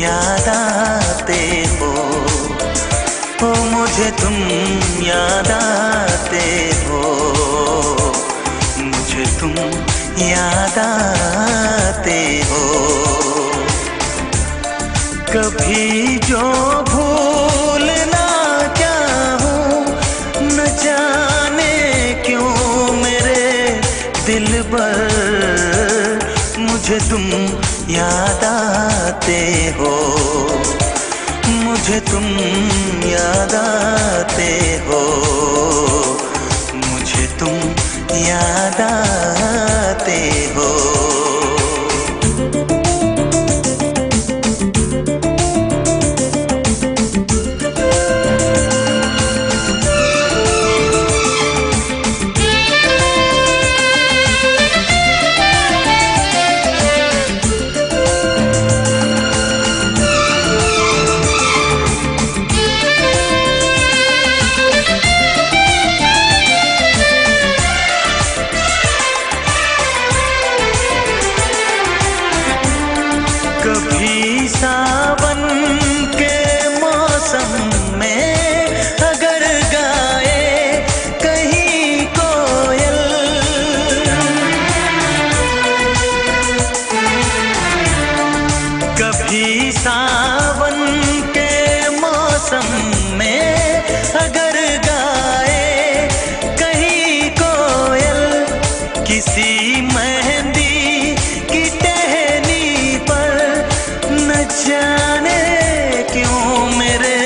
याद आते हो। ओ मुझे तुम याद आते हो, मुझे तुम याद आते हो। कभी जो भूल ना चाहूं, न जाने क्यों मेरे दिलबर, मुझे तुम याद आते हो, मुझे तुम याद आते हो, मुझे तुम याद आते हो। कभी सावन के मौसम में अगर गाए कहीं कोयल, कभी सावन के मौसम में अगर गाए कहीं कोयल, किसी मेहंदी की टहनी पर, न जाने क्यों मेरे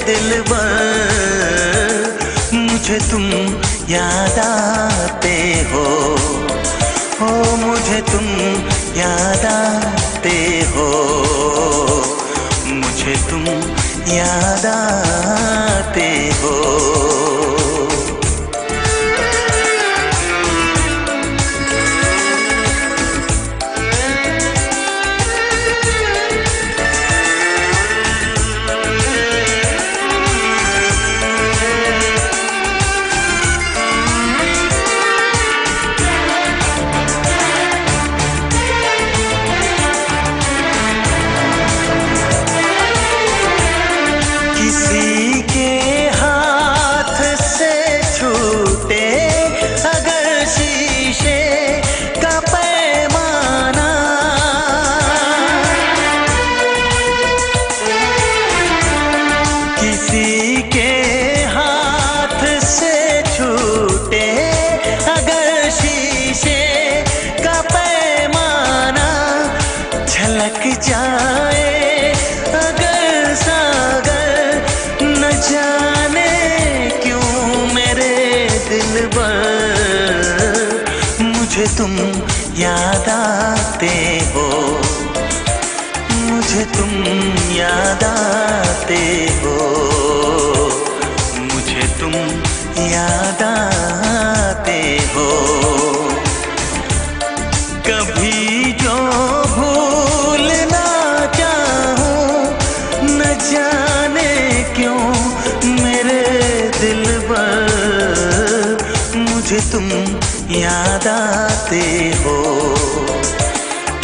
दिलबर, मुझे तुम याद आते हो, ओ मुझे तुम याद आते हो, मुझे तुम याद आते हो। किसी के हाथ से छूटे अगर शीशे का पैमाना, किसी के हाथ से छूटे अगर शीशे का पैमाना, झलक जाए अगर सागर, न जाने क्यों मेरे दिलबर, मुझे तुम याद आते हो, मुझे तुम याद आते हो, मुझे तुम याद आते हो। कभी जो भूल ना चाहूं, न जाने क्यों मेरे दिलबर, मुझे तुम याद आते हो,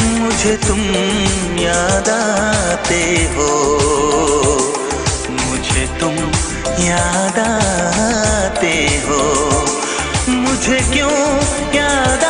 मुझे तुम याद आते हो, मुझे तुम याद आते हो, मुझे क्यों याद